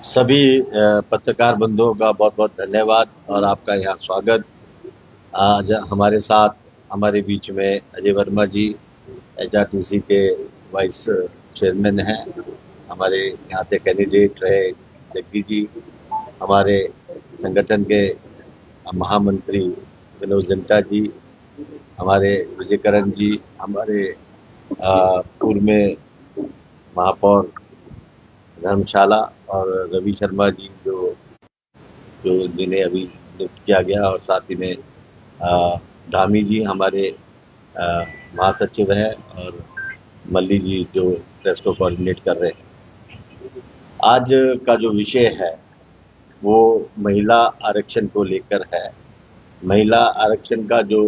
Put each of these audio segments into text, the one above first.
सभी पत्रकार बंधुओं का बहुत बहुत धन्यवाद और आपका यहाँ स्वागत। आज हमारे साथ हमारे बीच में अजय वर्मा जी एचआरटीसी के वाइस चेयरमैन हैं। हमारे यहाँ से कैंडिडेट रहे जग्गी जी, हमारे संगठन के महामंत्री विनोद जंटा जी, हमारे विजयकरण जी, हमारे पूर्व में महापौर धर्मशाला और रवि शर्मा जी जो जो जिन्हें अभी नियुक्त किया गया, और साथ ही में धामी जी हमारे अ, महासचिव हैं, और मल्ली जी जो प्रेस को कोऑर्डिनेट कर रहे हैं। आज का जो विषय है वो महिला आरक्षण को लेकर है। महिला आरक्षण का जो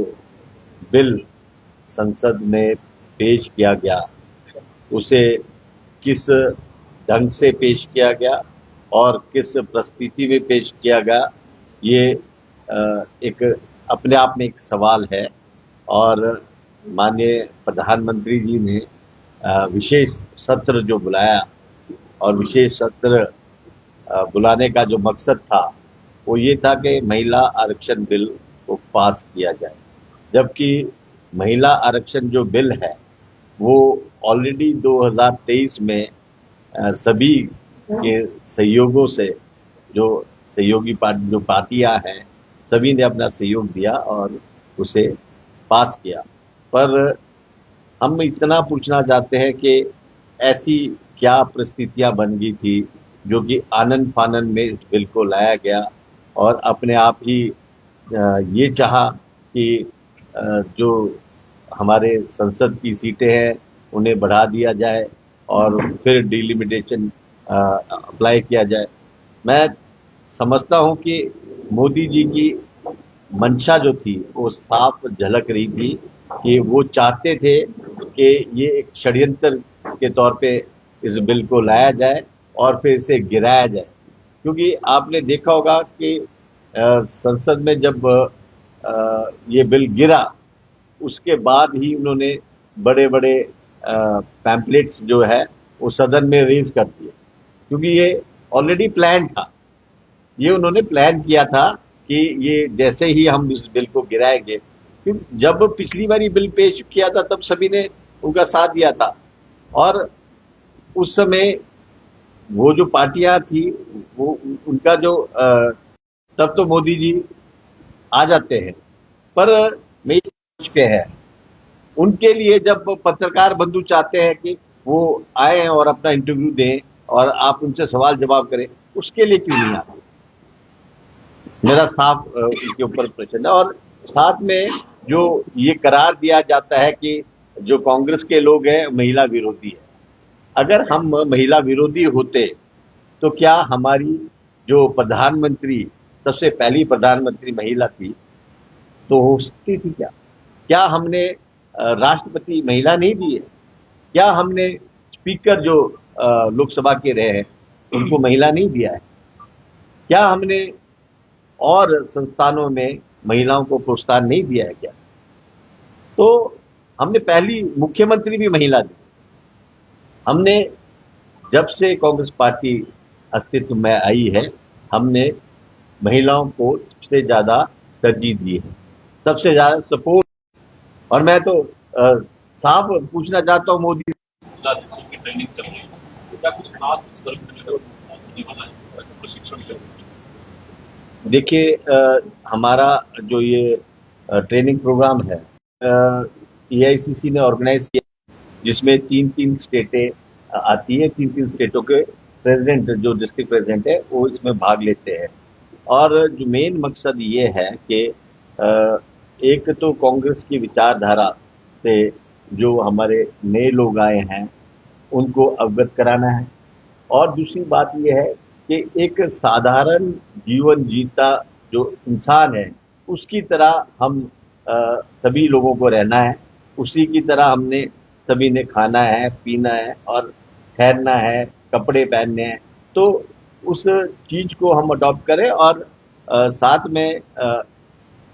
बिल संसद में पेश किया गया, उसे किस ढंग से पेश किया गया और किस परिस्थिति में पेश किया गया, ये एक अपने आप में एक सवाल है। और माननीय प्रधानमंत्री जी ने विशेष सत्र जो बुलाया, और विशेष सत्र बुलाने का जो मकसद था वो ये था कि महिला आरक्षण बिल को पास किया जाए। जबकि महिला आरक्षण जो बिल है वो ऑलरेडी 2023 में सभी के सहयोगों से, जो सहयोगी जो पार्टियां हैं, सभी ने अपना सहयोग दिया और उसे पास किया। पर हम इतना पूछना चाहते हैं कि ऐसी क्या परिस्थितियां बन गई थी जो कि आनन फानन में इस बिल को लाया गया, और अपने आप ही ये चाहा कि जो हमारे संसद की सीटें हैं उन्हें बढ़ा दिया जाए और फिर डिलिमिटेशन अप्लाई किया जाए। मैं समझता हूं कि मोदी जी की मंशा जो थी वो साफ झलक रही थी कि वो चाहते थे कि ये एक षड्यंत्र के तौर पे इस बिल को लाया जाए और फिर इसे गिराया जाए। क्योंकि आपने देखा होगा कि संसद में जब ये बिल गिरा, उसके बाद ही उन्होंने बड़े बड़े पैम्पलेट्स जो है वो सदन में रेज कर दिए, क्योंकि ये ऑलरेडी प्लान था। ये उन्होंने प्लान किया था कि ये जैसे ही हम इस बिल को गिराएंगे, क्योंकि जब पिछली बार बिल पेश किया था तब सभी ने उनका साथ दिया था, और उस समय वो जो पार्टियां थी वो उनका जो तब तो मोदी जी आ जाते हैं। पर मैं सोच के है उनके लिए, जब पत्रकार बंधु चाहते हैं कि वो आए और अपना इंटरव्यू दें और आप उनसे सवाल जवाब करें, उसके लिए क्यों नहीं आते? मेरा साफ उनके ऊपर प्रश्न है। और साथ में जो ये करार दिया जाता है कि जो कांग्रेस के लोग हैं महिला विरोधी है। अगर हम महिला विरोधी होते तो क्या हमारी जो प्रधानमंत्री, सबसे पहली प्रधानमंत्री महिला थी, तो हो सकती थी क्या? क्या हमने राष्ट्रपति महिला नहीं दी है? क्या हमने स्पीकर जो लोकसभा के रहे हैं उनको महिला नहीं दिया है? क्या हमने और संस्थानों में महिलाओं को प्रोत्साहन नहीं दिया है क्या? तो हमने पहली मुख्यमंत्री भी महिला दी। हमने जब से कांग्रेस पार्टी अस्तित्व में आई है, हमने महिलाओं को सबसे ज्यादा तरजीह दी है, सबसे ज्यादा सपोर्ट। और मैं तो साफ पूछना चाहता हूं मोदी की ट्रेनिंग चल रही है, क्या कुछ खास इस वर्ग में होने वाला है प्रशिक्षण? देखिए, हमारा जो ये ट्रेनिंग प्रोग्राम है एआईसीसी ने ऑर्गेनाइज किया, जिसमें तीन तीन स्टेटें आती है। तीन तीन स्टेटों के प्रेसिडेंट, जो डिस्ट्रिक्ट प्रेसिडेंट है, वो इसमें भाग लेते हैं। और जो मेन मकसद ये है कि एक तो कांग्रेस की विचारधारा से जो हमारे नए लोग आए हैं उनको अवगत कराना है, और दूसरी बात यह है कि एक साधारण जीवन जीता जो इंसान है उसकी तरह हम सभी लोगों को रहना है। उसी की तरह हमने सभी ने खाना है, पीना है और ठहरना है, कपड़े पहनने हैं। तो उस चीज को हम अडॉप्ट करें। और साथ में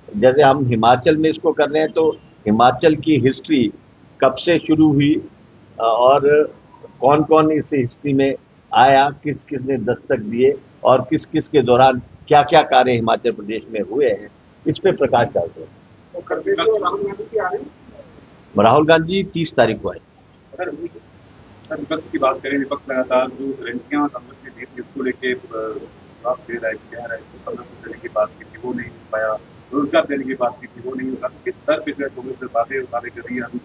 जैसे हम हिमाचल में इसको कर रहे हैं, तो हिमाचल की हिस्ट्री कब से शुरू हुई और कौन कौन इस हिस्ट्री में आया, किस किस ने दस्तक दिए और किस किस के दौरान क्या क्या कार्य हिमाचल प्रदेश में हुए हैं, इस पे प्रकाश डालते हैं। तो खड़गे जी और राहुल गांधी की आ रही है। राहुल गांधी 30 तारीख को आए। सर विपक्ष की बात करें, विपक्ष लगातार जो गारंटियां कांग्रेस ने दी थी उसको लेके जवाब दे रहा है, कह रहा है कि 1500 देने की बात की थी वो नहीं हो पाया, रोजगार देने की बात की थी वो नहीं होगा। किस स्तर पे जो है कांग्रेस से बातें कर रही है अभी?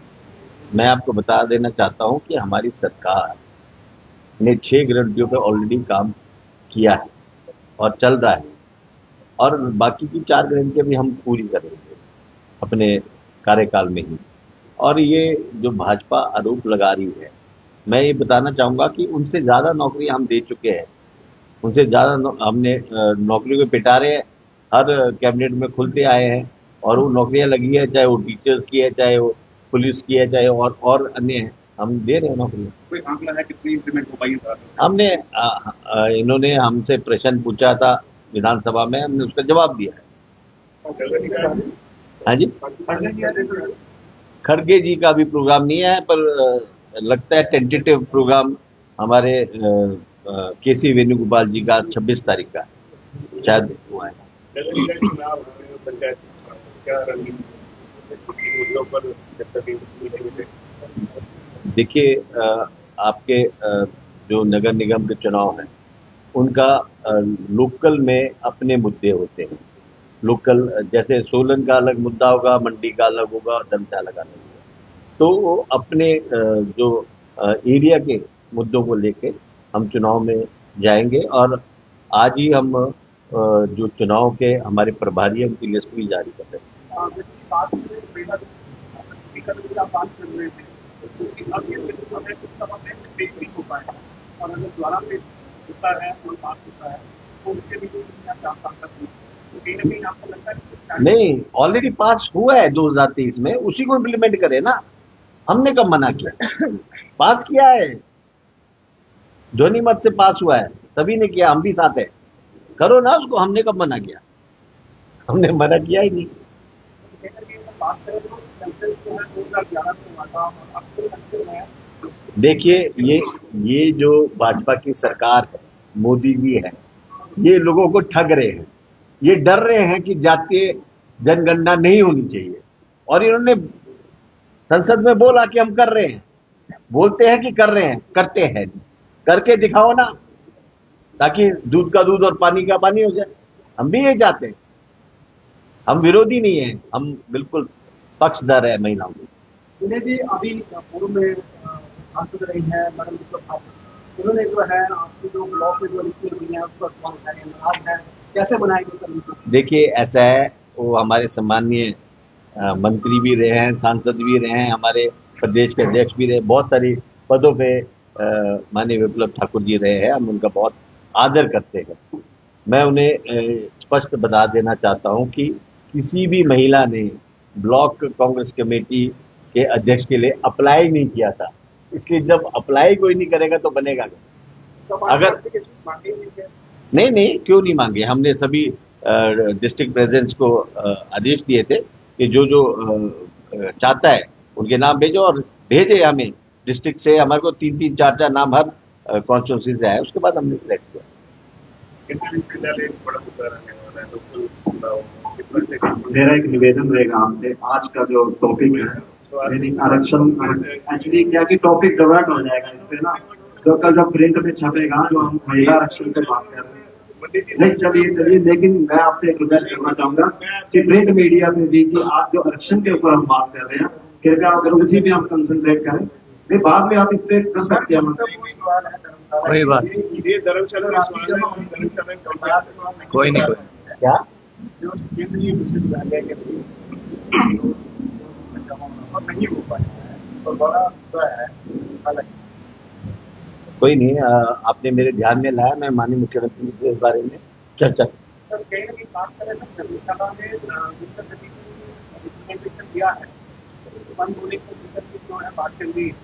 मैं आपको बता देना चाहता हूं कि हमारी सरकार ने 6 गारंटियों पे ऑलरेडी काम किया है और चल रहा है, और बाकी की 4 गारंटियां भी हम पूरी करेंगे अपने कार्यकाल में ही। और ये जो भाजपा आरोप लगा रही है, मैं ये बताना चाहूंगा कि उनसे ज्यादा नौकरी हम दे चुके हैं, उनसे ज्यादा हमने नौकरियों के पिटारे हर कैबिनेट में खुलते आए हैं, और वो नौकरियां लगी है, चाहे वो टीचर्स की है, चाहे वो पुलिस की है, चाहे और अन्य है, हम दे रहे हैं नौकरियां। कोई आंकड़ा है कितनी इंप्लीमेंट हो पाई है? हमने इन्होंने हमसे प्रश्न पूछा था विधानसभा में, हमने उसका जवाब दिया है। हाँ जी, खड़गे जी का भी प्रोग्राम नहीं है, पर लगता है टेंटेटिव प्रोग्राम हमारे केसी वेणुगोपाल जी का 26 तारीख का शायद हुआ है। देखिए, आपके जो नगर निगम के चुनाव हैं उनका लोकल में अपने मुद्दे होते हैं। लोकल जैसे सोलन का अलग मुद्दा होगा, मंडी का अलग होगा, धर्मशाला का अलग होगा। तो वो अपने जो एरिया के मुद्दों को लेके हम चुनाव में जाएंगे, और आज ही हम जो चुनाव के हमारे प्रभारी हैं उनकी लिस्ट भी जारी कर रहे हैं। नहीं, ऑलरेडी पास हुआ है 2023 में, उसी को इम्प्लीमेंट करे ना। हमने कब मना किया? पास किया है, ध्वनि मत से पास हुआ है, सभी ने किया, हम भी साथ है, करो ना उसको। हमने कब मना किया? हमने मना किया ही नहीं। देखिए, ये जो भाजपा की सरकार है, मोदी जी है, ये लोगों को ठग रहे हैं। ये डर रहे हैं कि जातीय जनगणना नहीं होनी चाहिए, और इन्होंने संसद में बोला कि हम कर रहे हैं। बोलते हैं कि कर रहे हैं, करते हैं नहीं। करके दिखाओ ना, ताकि दूध का दूध और पानी का पानी हो जाए। हम भी ये चाहते हैं, हम विरोधी नहीं है, हम बिल्कुल पक्षधर है महिलाओं की। विनय जी, अभी पूर्व में सांसद रही है मैडम ठाकुर, उन्होंने जो है आपकी जो ब्लॉक में जो लिखी हुई है उसको नाराज है, कैसे बनाएंगे सर? देखिए, ऐसा है, वो हमारे सम्मानीय मंत्री भी रहे हैं, सांसद भी रहे हैं, हमारे प्रदेश के अध्यक्ष भी रहे, बहुत सारी पदों पे माननीय विप्लव ठाकुर जी रहे हैं, हम उनका बहुत आदर करते हैं। मैं उन्हें स्पष्ट बता देना चाहता हूं कि किसी भी महिला ने ब्लॉक कांग्रेस कमेटी के अध्यक्ष के लिए अप्लाई नहीं किया था, इसलिए जब अप्लाई कोई नहीं करेगा तो बनेगा क्या? अगर नहीं, क्यों नहीं मांगे? हमने सभी डिस्ट्रिक्ट प्रेसिडेंट्स को आदेश दिए थे कि जो चाहता है उनके नाम भेजो, और भेजे हमें डिस्ट्रिक्ट से। हमारे को 3-3, 4-4 नाम हर कॉन्स्टिट्यूंसी से आए, उसके बाद हमने सिलेक्ट किया। मेरा एक निवेदन रहेगा आपसे, आज का जो टॉपिक है आरक्षण, एक्चुअली क्या कि टॉपिक डिवर्ट हो जाएगा इस पे ना, जो कल जब प्रिंट में छपेगा जो हम महिला आरक्षण पे बात कर रहे हैं, नहीं चलिए, लेकिन मैं आपसे एक रिक्वेस्ट करना चाहूंगा कि प्रिंट मीडिया में भी कि आप जो आरक्षण के ऊपर हम बात कर रहे हैं, कृपया अगर उसी में हम कंसंट्रेट करें, नहीं बाद में आप इस पे कर सकते हैं। कोई बात कोई नहीं, क्या केंद्रीय विश्वविद्यालय के नहीं हो पाया है और बड़ा है हालांकि कोई नहीं, आपने मेरे ध्यान में लाया, मैं माननीय मुख्यमंत्री से इस बारे में चर्चा। सर कहीं ना कहीं बात करें ना, धर्मशाला में इम्प्लीमेंटेशन दिया है, बंद होने की जो है बात चल रही है।